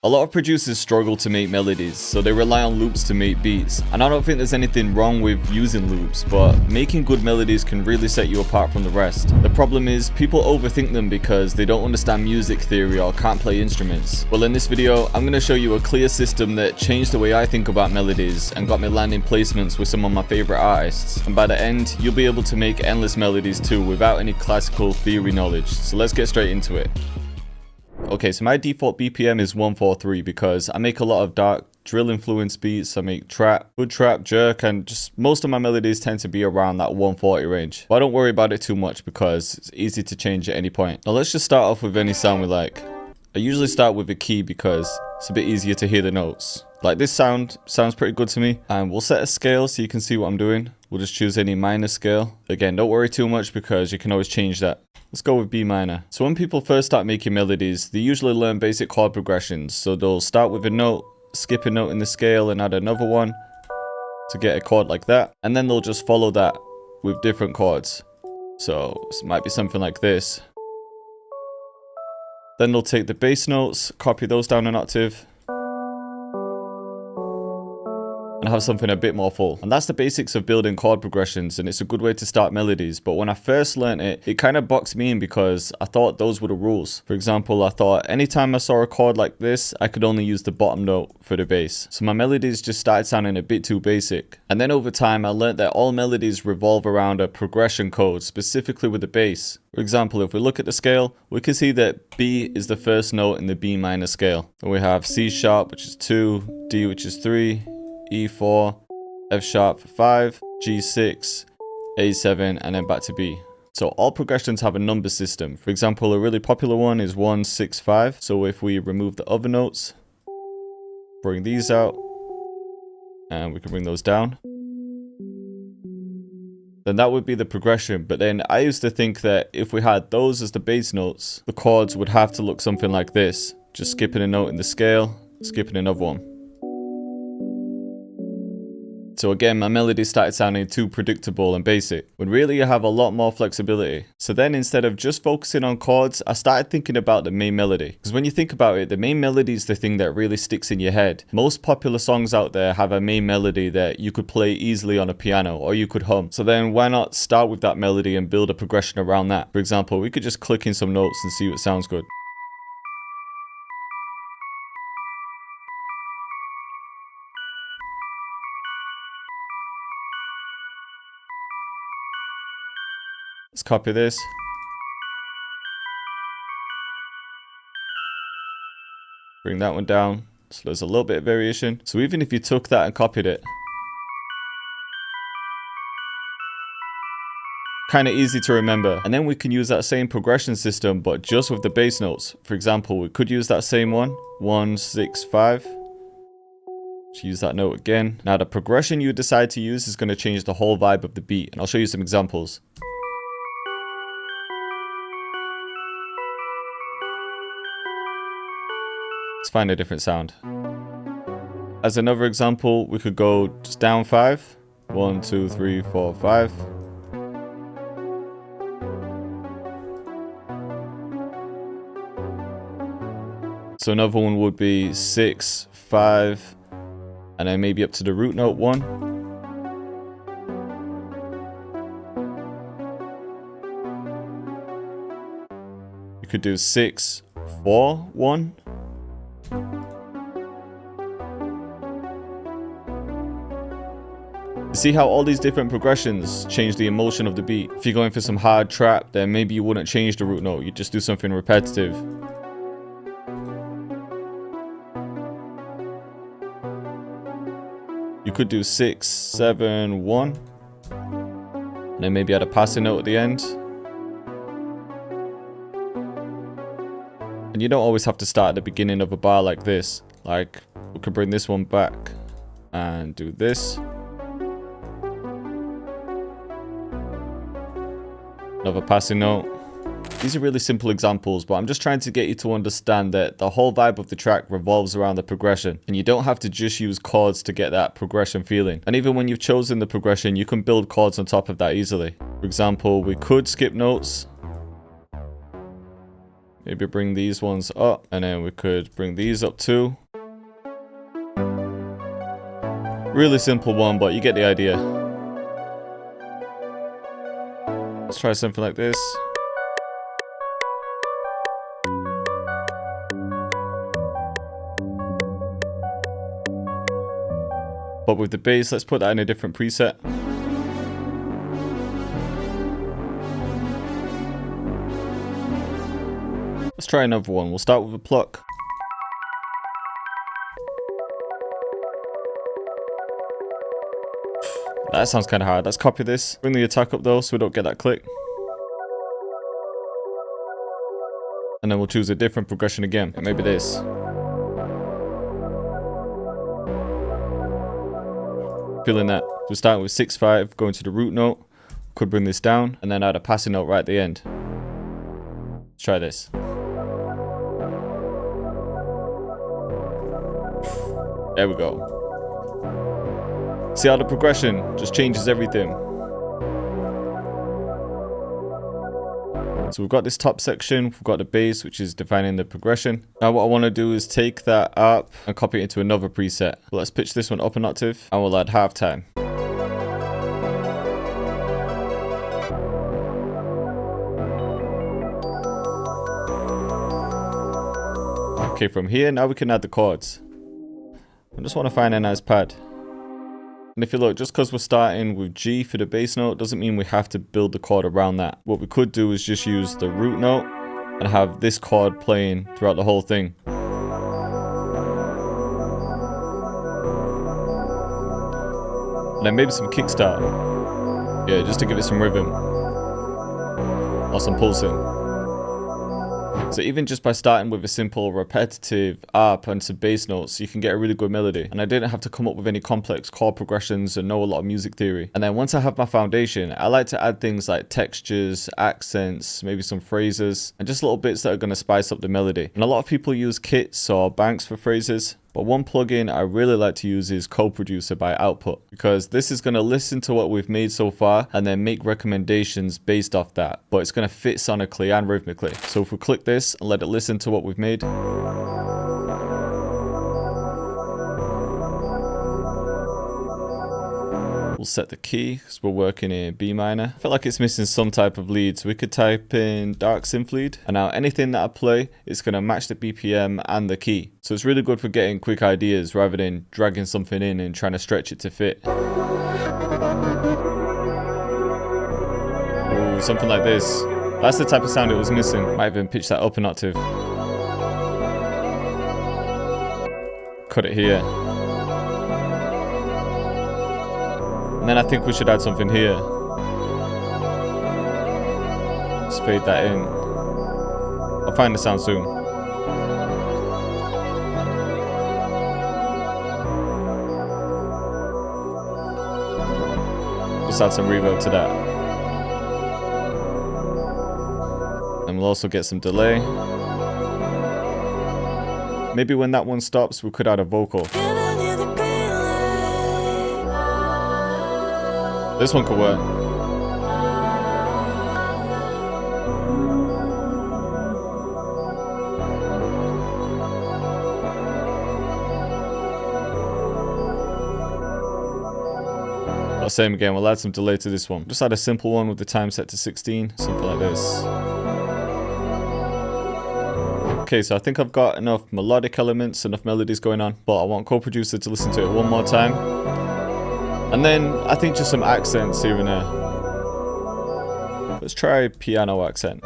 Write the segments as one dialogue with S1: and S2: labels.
S1: A lot of producers struggle to make melodies, so they rely on loops to make beats. And I don't think there's anything wrong with using loops, but making good melodies can really set you apart from the rest. The problem is, people overthink them because they don't understand music theory or can't play instruments. Well, in this video, I'm going to show you a clear system that changed the way I think about melodies and got me landing placements with some of my favorite artists. And by the end, you'll be able to make endless melodies too without any classical theory knowledge. So let's get straight into it. Okay, so my default BPM is 143 because I make a lot of dark drill influenced beats. I make trap, hood trap, jerk, and just most of my melodies tend to be around that 140 range. But I don't worry about it too much because it's easy to change at any point. Now let's just start off with any sound we like. I usually start with a key because it's a bit easier to hear the notes. Like this sound sounds pretty good to me. And we'll set a scale so you can see what I'm doing. We'll just choose any minor scale. Again, don't worry too much because you can always change that. Let's go with B minor. So when people first start making melodies, they usually learn basic chord progressions. So they'll start with a note, skip a note in the scale and add another one to get a chord like that. And then they'll just follow that with different chords. So this might be something like this. Then they'll take the bass notes, copy those down an octave, and have something a bit more full. And that's the basics of building chord progressions, and it's a good way to start melodies. But when I first learned it, it kind of boxed me in because I thought those were the rules. For example, I thought anytime I saw a chord like this, I could only use the bottom note for the bass. So my melodies just started sounding a bit too basic. And then over time, I learned that all melodies revolve around a progression code, specifically with the bass. For example, if we look at the scale, we can see that B is the first note in the B minor scale. And we have C sharp, which is 2, D, which is 3, E4, F sharp for 5, G6, A7, and then back to B. So all progressions have a number system. For example, a really popular one is 1, 6, 5. So if we remove the other notes, bring these out, and we can bring those down, then that would be the progression. But then I used to think that if we had those as the bass notes, the chords would have to look something like this. Just skipping a note in the scale, skipping another one. So again, my melody started sounding too predictable and basic, when really you have a lot more flexibility. So then instead of just focusing on chords, I started thinking about the main melody. Because when you think about it, the main melody is the thing that really sticks in your head. Most popular songs out there have a main melody that you could play easily on a piano or you could hum. So then why not start with that melody and build a progression around that? For example, we could just click in some notes and see what sounds good. Let's copy this. Bring that one down. So there's a little bit of variation. So even if you took that and copied it, kind of easy to remember. And then we can use that same progression system, but just with the bass notes. For example, we could use that same one, 1, 6, 5. Just use that note again. Now the progression you decide to use is going to change the whole vibe of the beat. And I'll show you some examples. Let's find a different sound. As another example, we could go just down 5. 1, 2, 3, 4, 5. So another one would be 6, 5, and then maybe up to the root note 1. You could do 6, 4, 1. See how all these different progressions change the emotion of the beat. If you're going for some hard trap, then maybe you wouldn't change the root note. You just do something repetitive. You could do 6, 7, 1. And then maybe add a passing note at the end. And you don't always have to start at the beginning of a bar like this. Like, we could bring this one back and do this. Another passing note. These are really simple examples, but I'm just trying to get you to understand that the whole vibe of the track revolves around the progression, and you don't have to just use chords to get that progression feeling. And even when you've chosen the progression, you can build chords on top of that easily. For example, we could skip notes, Maybe bring these ones up, and then we could bring these up too. Really simple one, but you get the idea. Let's try something like this. But with the bass, let's put that in a different preset. Let's try another one. We'll start with a pluck. That sounds kind of hard. Let's copy this. Bring the attack up though, so we don't get that click. And then we'll choose a different progression again. And maybe this. Feeling that. So starting with 6/5, going to the root note. Could bring this down, and then add a passing note right at the end. Let's try this. There we go. See how the progression just changes everything. So we've got this top section, we've got the bass, which is defining the progression. Now what I want to do is take that up and copy it into another preset. But let's pitch this one up an octave, and we'll add halftime. Okay, from here, now we can add the chords. I just want to find a nice pad. And if you look, just because we're starting with G for the bass note doesn't mean we have to build the chord around that. What we could do is just use the root note and have this chord playing throughout the whole thing. And then maybe some kickstart. Yeah, just to give it some rhythm. Or some pulsing. So even just by starting with a simple repetitive arp and some bass notes, you can get a really good melody. And I didn't have to come up with any complex chord progressions and know a lot of music theory. And then once I have my foundation, I like to add things like textures, accents, maybe some phrases, and just little bits that are going to spice up the melody. And a lot of people use kits or banks for phrases. But one plugin I really like to use is Co-Producer by Output, because this is going to listen to what we've made so far and then make recommendations based off that. But it's going to fit sonically and rhythmically. So if we click this and let it listen to what we've made. We'll set the key because we're working in B minor. I feel like it's missing some type of lead, so we could type in dark synth lead. And now anything that I play is going to match the BPM and the key. So it's really good for getting quick ideas rather than dragging something in and trying to stretch it to fit. Ooh, something like this. That's the type of sound it was missing. Might even pitch that up an octave. Cut it here. And then I think we should add something here. Let's fade that in. I'll find the sound soon. Just add some reverb to that. And we'll also get some delay. Maybe when that one stops, we could add a vocal. This one could work. But same again, we'll add some delay to this one. Just add a simple one with the time set to 16, something like this. Okay, so I think I've got enough melodic elements, enough melodies going on, but I want Co-Producer to listen to it one more time. And then I think just some accents here and there. Let's try piano accent.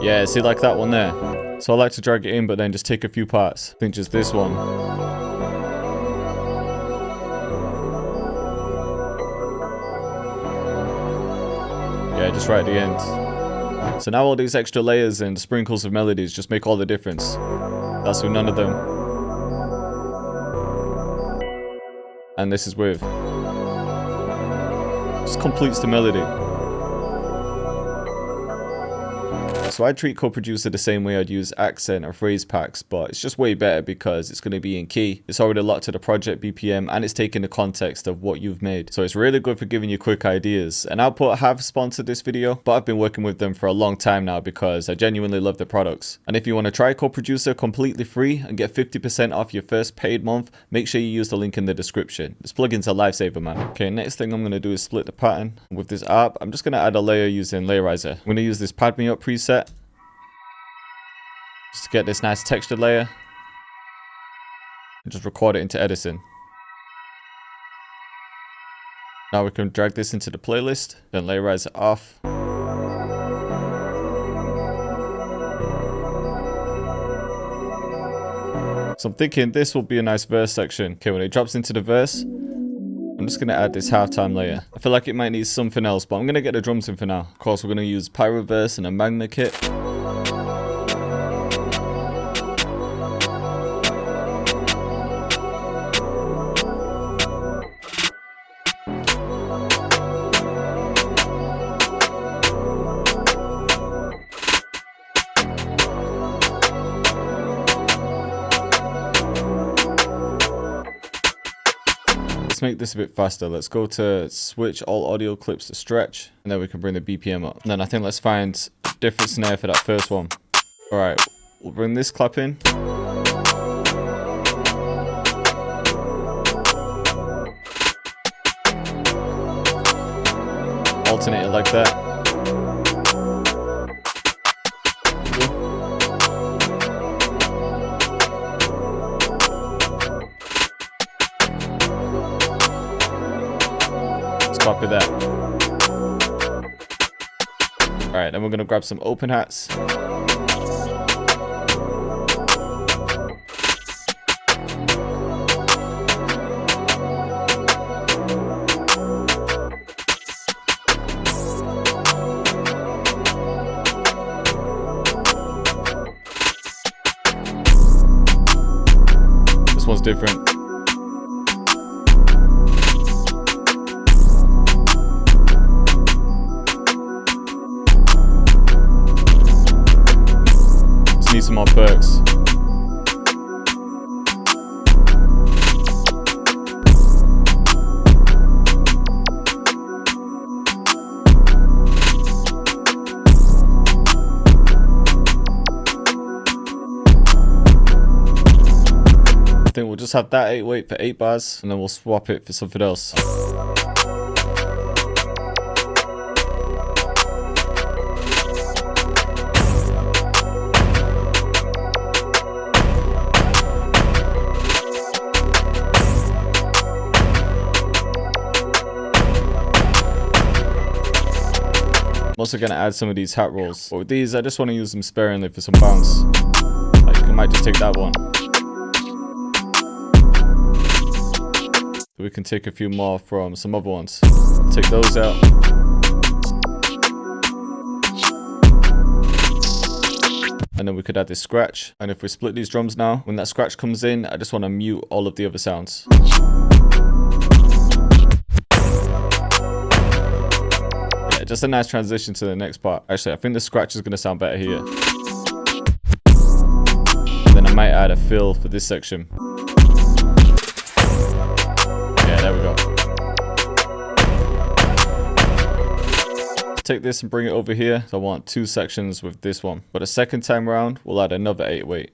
S1: Yeah, see, like that one there. So I like to drag it in, but then just take a few parts. I think just this one. Yeah, just right at the end. So now all these extra layers and sprinkles of melodies just make all the difference. That's with none of them. And this is with. Just completes the melody. So I treat Chord Producer the same way I'd use accent or phrase packs, but it's just way better because it's going to be in key. It's already locked to the project BPM and it's taking the context of what you've made. So it's really good for giving you quick ideas. And Output have sponsored this video, but I've been working with them for a long time now because I genuinely love their products. And if you want to try Chord Producer completely free and get 50% off your first paid month, make sure you use the link in the description. This plugin's a lifesaver, man. Okay, next thing I'm going to do is split the pattern. With this ARP, I'm just going to add a layer using Layerizer. I'm going to use this Pad Me Up preset just to get this nice textured layer and just record it into Edison. Now we can drag this into the playlist, then Layerizer off. So I'm thinking this will be a nice verse section. Okay, when it drops into the verse, I'm just going to add this halftime layer. I feel like it might need something else, but I'm going to get the drums in for now. Of course, we're going to use Pyroverse and a Magna kit. Let's make this a bit faster. Let's go to switch all audio clips to stretch, and then we can bring the BPM up. And then I think let's find a different snare for that first one. All right, we'll bring this clap in. Alternate it like that. Copy that. Alright, then we're going to grab some open hats. This one's different. Some more perks. I think we'll just have that 808 for 8 bars and then we'll swap it for something else. I'm also going to add some of these hat rolls, but with these I just want to use them sparingly for some bounce. Like I might just take that one. We can take a few more from some other ones. Take those out. And then we could add this scratch. And if we split these drums now, when that scratch comes in, I just want to mute all of the other sounds. Just a nice transition to the next part. Actually, I think the scratch is going to sound better here. Then I might add a fill for this section. Yeah, there we go. Take this and bring it over here. So I want 2 sections with this one. But the second time around, we'll add another 808.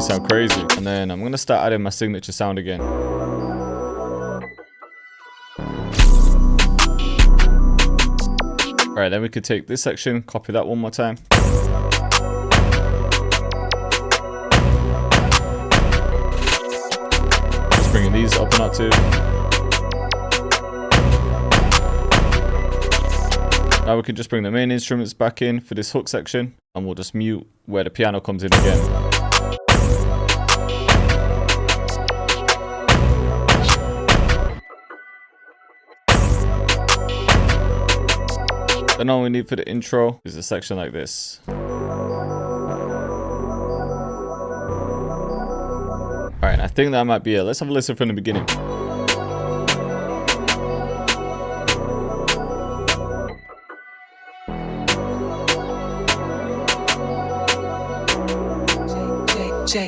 S1: Sound crazy. And then I'm gonna start adding my signature sound again. Alright, then we could take this section, copy that one more time. Just bringing these up an octave. Now we can just bring the main instruments back in for this hook section, and we'll just mute where the piano comes in again. Then all we need for the intro is a section like this. Alright, I think that might be it. Let's have a listen from the beginning.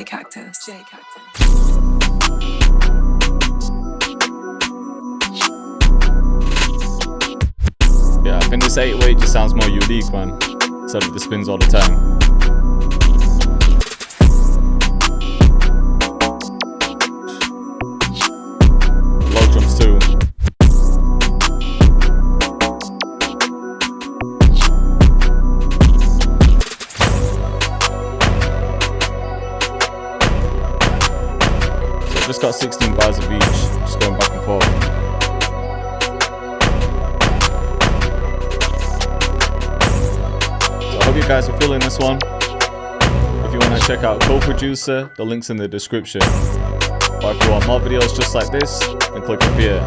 S2: Cactus.
S1: Yeah, I think this 808 just sounds more unique, man. Instead of the spins all the time. Low drums too. So I've just got 16 bars of each, just going back and forth. I hope you guys are feeling this one. If you want to check out Co-Producer, the link's in the description. Or if you want more videos just like this, then click up here.